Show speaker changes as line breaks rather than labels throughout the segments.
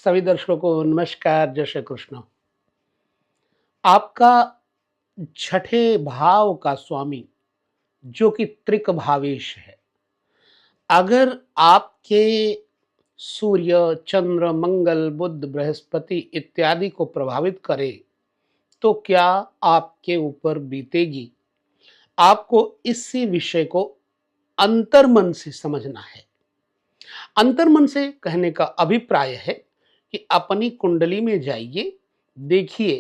सभी दर्शकों को नमस्कार, जय श्री कृष्ण। आपका छठे भाव का स्वामी जो कि त्रिक भावेश है, अगर आपके सूर्य, चंद्र, मंगल, बुध, बृहस्पति इत्यादि को प्रभावित करे तो क्या आपके ऊपर बीतेगी? आपको इसी विषय को अंतर्मन से समझना है। अंतर्मन से कहने का अभिप्राय है कि अपनी कुंडली में जाइए, देखिए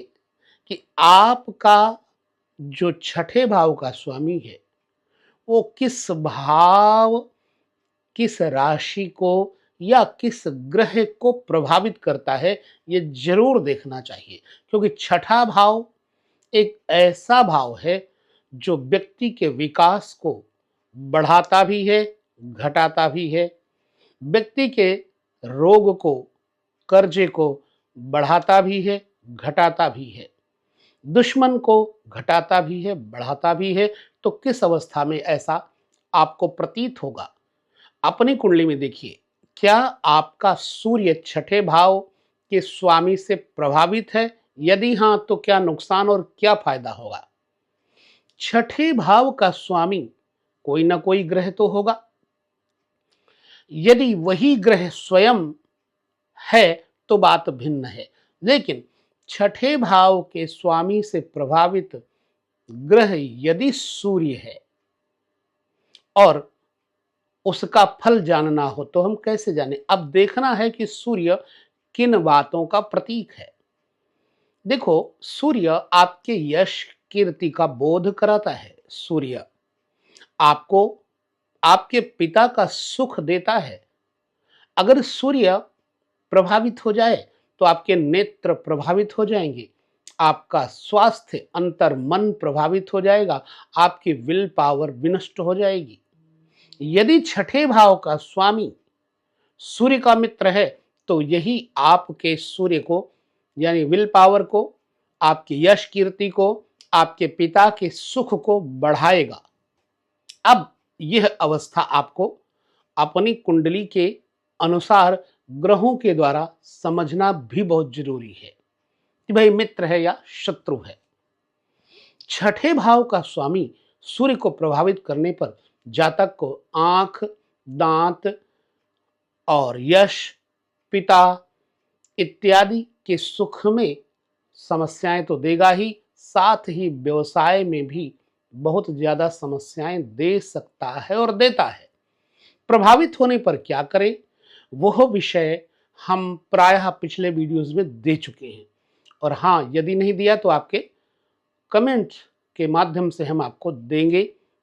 कि आपका जो छठे भाव का स्वामी है वो किस भाव, किस राशि को या किस ग्रह को प्रभावित करता है, ये जरूर देखना चाहिए। क्योंकि छठा भाव एक ऐसा भाव है जो व्यक्ति के विकास को बढ़ाता भी है, घटाता भी है। व्यक्ति के रोग को, कर्जे को बढ़ाता भी है, घटाता भी है। दुश्मन को घटाता भी है, बढ़ाता भी है। तो किस अवस्था में ऐसा आपको प्रतीत होगा? अपनी कुंडली में देखिए, क्या आपका सूर्य छठे भाव के स्वामी से प्रभावित है? यदि हां, तो क्या नुकसान और क्या फायदा होगा? छठे भाव का स्वामी कोई ना कोई ग्रह तो होगा। यदि वही ग्रह स्वयं है तो बात भिन्न है, लेकिन छठे भाव के स्वामी से प्रभावित ग्रह यदि सूर्य है और उसका फल जानना हो तो हम कैसे जाने? अब देखना है कि सूर्य किन बातों का प्रतीक है। देखो, सूर्य आपके यश कीर्ति का बोध कराता है। सूर्य आपको आपके पिता का सुख देता है। अगर सूर्य प्रभावित हो जाए तो आपके नेत्र प्रभावित हो जाएंगे, आपका स्वास्थ्य अंतर मन प्रभावित हो जाएगा, आपकी विल पावर विनष्ट हो जाएगी। यदि छठे भाव का स्वामी सूर्य का मित्र है तो यही आपके सूर्य को, यानी विल पावर को, आपकी यश कीर्ति को, आपके पिता के सुख को बढ़ाएगा। अब यह अवस्था आपको अपनी कुंडली के अनुसार ग्रहों के द्वारा समझना भी बहुत जरूरी है कि भाई मित्र है या शत्रु है। छठे भाव का स्वामी सूर्य को प्रभावित करने पर जातक को आंख, दांत और यश, पिता इत्यादि के सुख में समस्याएं तो देगा ही, साथ ही व्यवसाय में भी बहुत ज्यादा समस्याएं दे सकता है और देता है। प्रभावित होने पर क्या करें, वह विषय हम प्रायः पिछले वीडियोस में दे चुके हैं। और हाँ, यदि नहीं दिया तो आपके कमेंट के माध्यम से हम आपको देंगे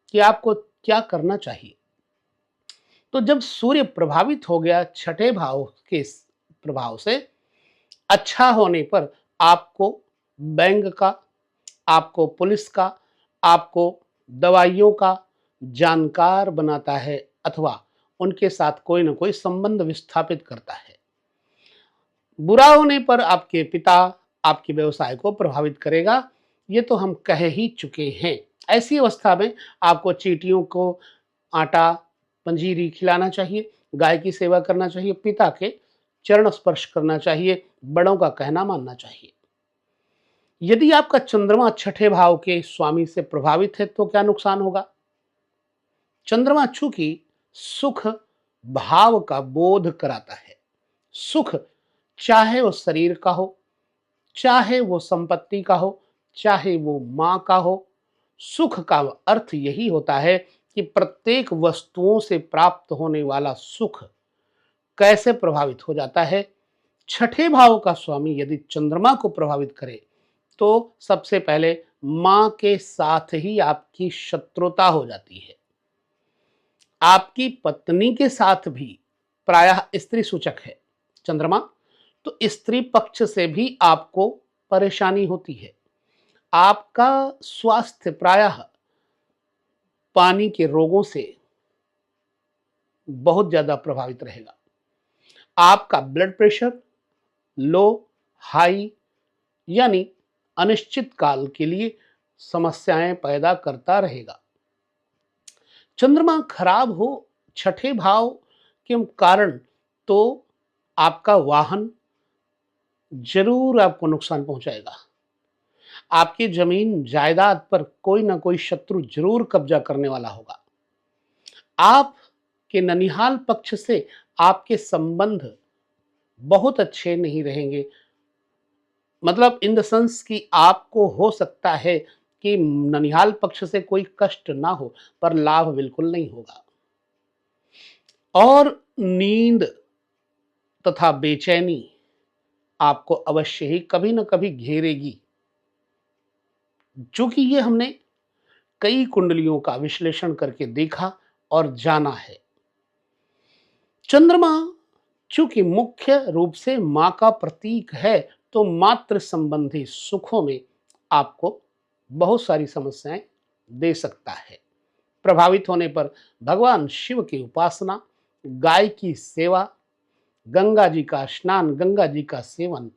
कि आपको क्या करना चाहिए। तो जब सूर्य प्रभावित हो गया छठे भाव के प्रभाव से, अच्छा होने पर आपको बैंक का, आपको पुलिस का, आपको दवाइयों का जानकार बनाता है अथवा उनके साथ कोई ना कोई संबंध विस्थापित करता है। बुरा होने पर आपके पिता आपके व्यवसाय को प्रभावित करेगा, ये तो हम कह ही चुके हैं। ऐसी अवस्था में आपको चींटियों को आटा, पंजीरी खिलाना चाहिए, गाय की सेवा करना चाहिए, पिता के चरण स्पर्श करना चाहिए, बड़ों का कहना मानना चाहिए। यदि आपका चंद्रमा छठे भाव के स्वामी से प्रभावित है तो क्या नुकसान होगा? चंद्रमा चूंकि सुख भाव का बोध कराता है। सुख चाहे वो शरीर का हो, चाहे वो संपत्ति का हो, चाहे वो मां का हो, सुख का अर्थ यही होता है कि प्रत्येक वस्तुओं से प्राप्त होने वाला सुख कैसे प्रभावित हो जाता है। छठे भाव का स्वामी यदि चंद्रमा को प्रभावित करे तो सबसे पहले मां के साथ ही आपकी शत्रुता हो जाती है। आपकी पत्नी के साथ भी प्रायः स्त्री सूचक है चंद्रमा, तो स्त्री पक्ष से भी आपको परेशानी होती है। आपका स्वास्थ्य प्रायः पानी के रोगों से बहुत ज्यादा प्रभावित रहेगा। आपका ब्लड प्रेशर लो, हाई, यानी अनिश्चित काल के लिए समस्याएं पैदा करता रहेगा। चंद्रमा खराब हो छठे भाव के कारण तो आपका वाहन, जरूर आपको नुकसान पहुंचाएगा। आपकी जमीन जायदाद पर कोई ना कोई शत्रु जरूर कब्जा करने वाला होगा। आपके ननिहाल पक्ष से आपके संबंध बहुत अच्छे नहीं रहेंगे। मतलब इन द सेंस कि आपको हो सकता है कि ननिहाल पक्ष से कोई कष्ट ना हो, पर लाभ बिल्कुल नहीं होगा। और नींद तथा बेचैनी आपको अवश्य ही कभी न कभी घेरेगी। चूंकि ये हमने कई कुंडलियों का विश्लेषण करके देखा और जाना है। चंद्रमा चूंकि मुख्य रूप से मां का प्रतीक है, तो मातृ संबंधी सुखों में आपको बहुत सारी समस्याएं दे सकता है। प्रभावित होने पर भगवान शिव की उपासना, गाय की सेवा, गंगा जी का स्नान, गंगा जी का सेवन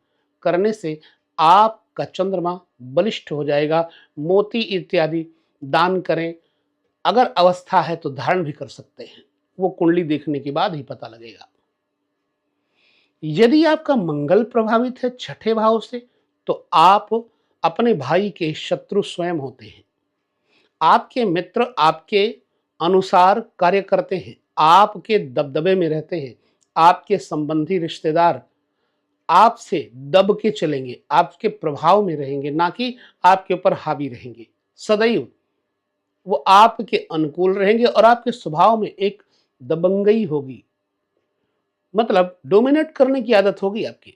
करने से आपका चंद्रमा बलिष्ठ हो जाएगा। मोती इत्यादि दान करें। अगर अवस्था है तो धारण भी कर सकते हैं, वो कुंडली देखने के बाद ही पता लगेगा। यदि आपका मंगल प्रभावित है छठे भाव से, तो आप अपने भाई के शत्रु स्वयं होते हैं। आपके मित्र आपके अनुसार कार्य करते हैं, आपके दबदबे में रहते हैं। आपके संबंधी रिश्तेदार आपसे दब के चलेंगे, आपके प्रभाव में रहेंगे, ना कि आपके ऊपर हावी रहेंगे। सदैव वो आपके अनुकूल रहेंगे और आपके स्वभाव में एक दबंगई होगी, मतलब डोमिनेट करने की आदत होगी आपकी।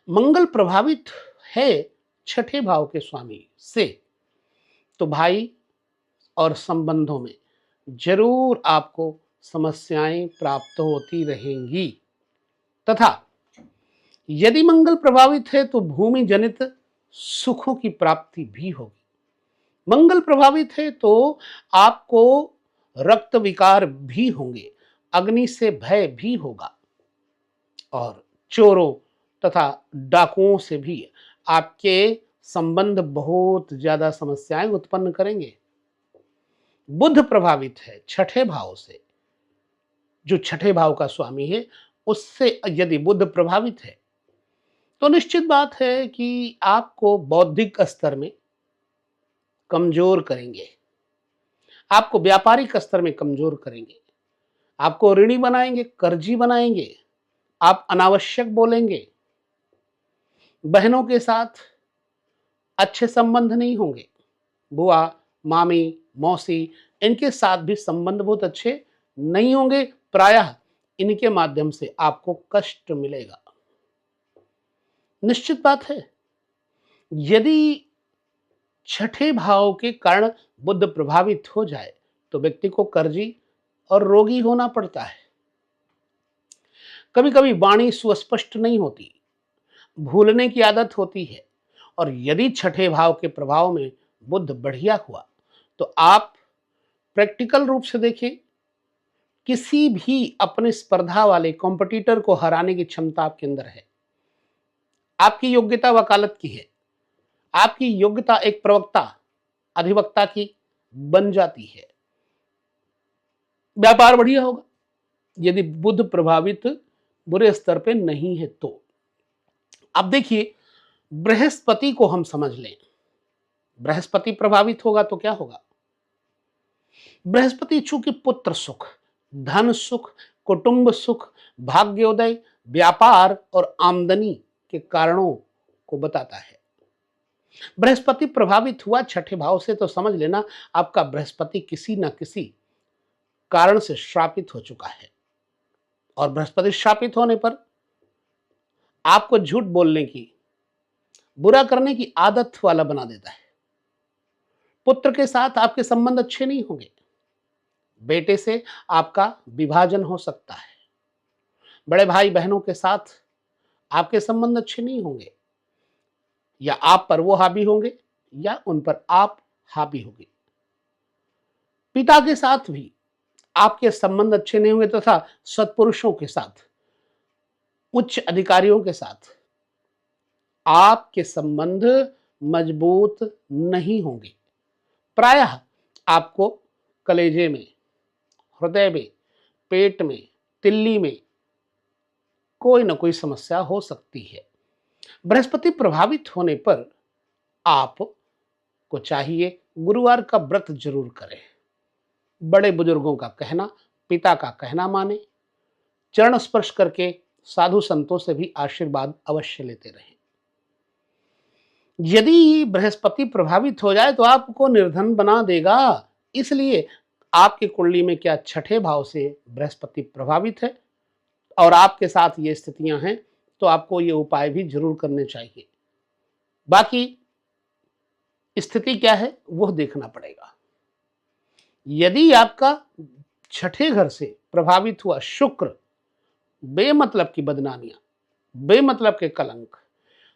मंगल प्रभावित है छठे भाव के स्वामी से, तो भाई और संबंधों में जरूर आपको समस्याएं प्राप्त होती रहेंगी। तथा यदि मंगल प्रभावित है तो भूमि जनित सुखों की प्राप्ति भी होगी। मंगल प्रभावित है तो आपको रक्त विकार भी होंगे, अग्नि से भय भी होगा, और चोरों तथा डाकुओं से भी आपके संबंध बहुत ज्यादा समस्याएं उत्पन्न करेंगे। बुध प्रभावित है छठे भाव से, जो छठे भाव का स्वामी है उससे यदि बुध प्रभावित है, तो निश्चित बात है कि आपको बौद्धिक स्तर में कमजोर करेंगे, आपको व्यापारिक स्तर में कमजोर करेंगे, आपको ऋणी बनाएंगे, कर्जी बनाएंगे, आप अनावश्यक बोलेंगे। बहनों के साथ अच्छे संबंध नहीं होंगे। बुआ, मामी, मौसी, इनके साथ भी संबंध बहुत अच्छे नहीं होंगे। प्रायः इनके माध्यम से आपको कष्ट मिलेगा। निश्चित बात है, यदि छठे भाव के कारण बुध प्रभावित हो जाए तो व्यक्ति को कर्जी और रोगी होना पड़ता है। कभी कभी वाणी सुस्पष्ट नहीं होती, भूलने की आदत होती है। और यदि छठे भाव के प्रभाव में बुध बढ़िया हुआ, तो आप प्रैक्टिकल रूप से देखें, किसी भी अपने स्पर्धा वाले कॉम्पिटिटर को हराने की क्षमता आपके अंदर है। आपकी योग्यता वकालत की है, आपकी योग्यता एक प्रवक्ता, अधिवक्ता की बन जाती है। व्यापार बढ़िया होगा यदि बुध प्रभावित बुरे स्तर पे नहीं है तो। अब देखिए, बृहस्पति को हम समझ लें। बृहस्पति प्रभावित होगा तो क्या होगा? बृहस्पति चूंकि पुत्र सुख, धन सुख, कुटुंब सुख, भाग्योदय, व्यापार और आमदनी के कारणों को बताता है। बृहस्पति प्रभावित हुआ छठे भाव से, तो समझ लेना आपका बृहस्पति किसी न किसी कारण से श्रापित हो चुका है। और बृहस्पति श्रापित होने पर आपको झूठ बोलने की, बुरा करने की आदत वाला बना देता है। पुत्र के साथ आपके संबंध अच्छे नहीं होंगे। बेटे से आपका विभाजन हो सकता है। बड़े भाई बहनों के साथ आपके संबंध अच्छे नहीं होंगे, या आप पर वो हावी होंगे या उन पर आप हावी होंगे। पिता के साथ भी आपके संबंध अच्छे नहीं होंगे, तथा सत्पुरुषों के साथ, उच्च अधिकारियों के साथ आपके संबंध मजबूत नहीं होंगे। प्रायः आपको कलेजे में, हृदय में, पेट में, तिल्ली में कोई ना कोई समस्या हो सकती है। बृहस्पति प्रभावित होने पर आपको चाहिए गुरुवार का व्रत जरूर करें। बड़े बुजुर्गों का कहना, पिता का कहना माने, चरण स्पर्श करके साधु संतों से भी आशीर्वाद अवश्य लेते रहें। यदि बृहस्पति प्रभावित हो जाए तो आपको निर्धन बना देगा। इसलिए आपकी कुंडली में क्या छठे भाव से बृहस्पति प्रभावित है और आपके साथ ये स्थितियां हैं, तो आपको ये उपाय भी जरूर करने चाहिए। बाकी स्थिति क्या है वो देखना पड़ेगा। यदि आपका छठे घर से प्रभावित हुआ शुक्र, बेमतलब की बदनामियां, बेमतलब के कलंक,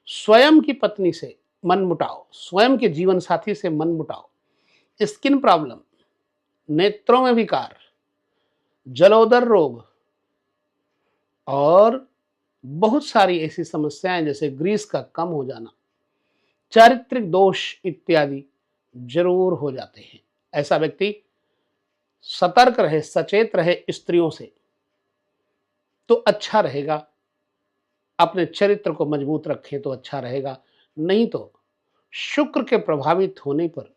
स्वयं की पत्नी से मनमुटाव, स्वयं के जीवन साथी से मनमुटाव, स्किन प्रॉब्लम, नेत्रों में विकार, जलोदर रोग और बहुत सारी ऐसी समस्याएं जैसे ग्रीस का कम हो जाना, चारित्रिक दोष इत्यादि जरूर हो जाते हैं। ऐसा व्यक्ति सतर्क रहे, सचेत रहे स्त्रियों से, तो अच्छा रहेगा। अपने चरित्र को मजबूत रखे तो अच्छा रहेगा। नहीं तो शुक्र के प्रभावित होने पर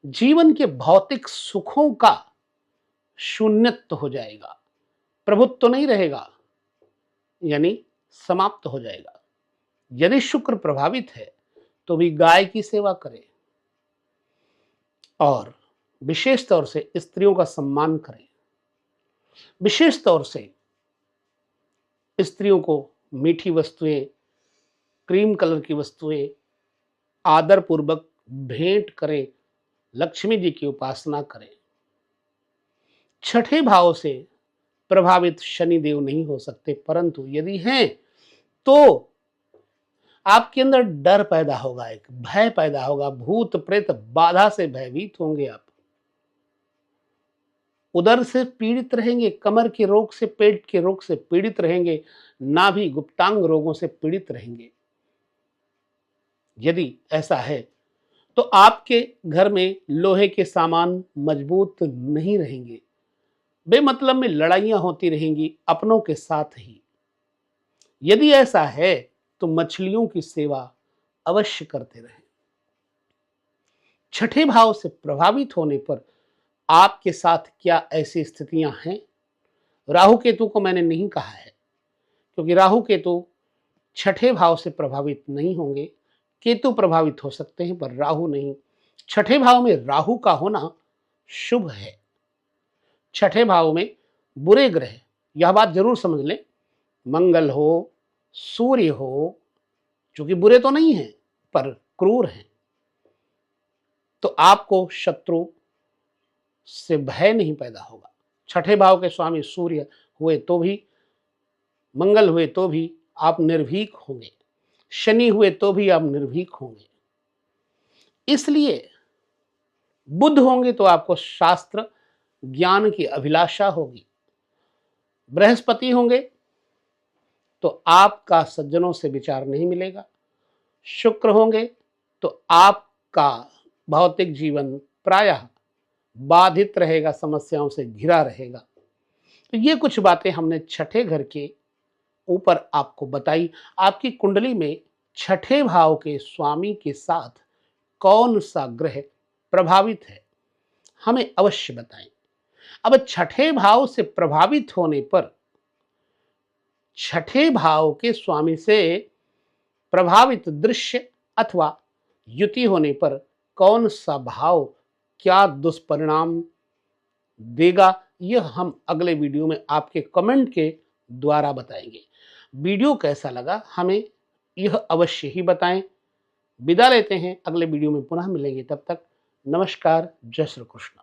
जीवन के भौतिक सुखों का शून्यत्व हो जाएगा, प्रभुत्व नहीं रहेगा, यानी समाप्त हो जाएगा। यदि शुक्र प्रभावित है तो भी गाय की सेवा करें और विशेष तौर से स्त्रियों का सम्मान करें। विशेष तौर से स्त्रियों को मीठी वस्तुएं, क्रीम कलर की वस्तुएं आदर पूर्वक भेंट करें, लक्ष्मी जी की उपासना करें। छठे भाव से प्रभावित शनिदेव नहीं हो सकते, परंतु यदि हैं तो आपके अंदर डर पैदा होगा, एक भय पैदा होगा, भूत प्रेत बाधा से भयभीत होंगे आप। उदर से पीड़ित रहेंगे, कमर के रोग से, पेट के रोग से पीड़ित रहेंगे, नाभि गुप्तांग रोगों से पीड़ित रहेंगे। यदि ऐसा है तो आपके घर में लोहे के सामान मजबूत नहीं रहेंगे, बेमतलब में लड़ाइयां होती रहेंगी अपनों के साथ ही। यदि ऐसा है तो मछलियों की सेवा अवश्य करते रहें। छठे भाव से प्रभावित होने पर आपके साथ क्या ऐसी स्थितियां हैं? राहु केतु को मैंने नहीं कहा है, क्योंकि राहु केतु छठे भाव से प्रभावित नहीं होंगे। केतु प्रभावित हो सकते हैं पर राहु नहीं। छठे भाव में राहु का होना शुभ है। छठे भाव में बुरे ग्रह, यह बात जरूर समझ लें, मंगल हो, सूर्य हो, जो कि बुरे तो नहीं हैं पर क्रूर हैं, तो आपको शत्रु से भय नहीं पैदा होगा। छठे भाव के स्वामी सूर्य हुए तो भी, मंगल हुए तो भी आप निर्भीक होंगे, शनि हुए तो भी आप निर्भीक होंगे। इसलिए बुध होंगे तो आपको शास्त्र ज्ञान की अभिलाषा होगी। बृहस्पति होंगे तो आपका सज्जनों से विचार नहीं मिलेगा। शुक्र होंगे तो आपका भौतिक जीवन प्रायः बाधित रहेगा, समस्याओं से घिरा रहेगा। तो ये कुछ बातें हमने छठे घर के ऊपर आपको बताई। आपकी कुंडली में छठे भाव के स्वामी के साथ कौन सा ग्रह प्रभावित है, हमें अवश्य बताएं। अब छठे भाव से प्रभावित होने पर छठे भाव के स्वामी से प्रभावित दृश्य अथवा युति होने पर कौन सा भाव क्या दुष्परिणाम देगा, यह हम अगले वीडियो में आपके कमेंट के द्वारा बताएंगे। वीडियो कैसा लगा हमें यह अवश्य ही बताएं। विदा लेते हैं, अगले वीडियो में पुनः मिलेंगे। तब तक नमस्कार, जय श्री कृष्ण।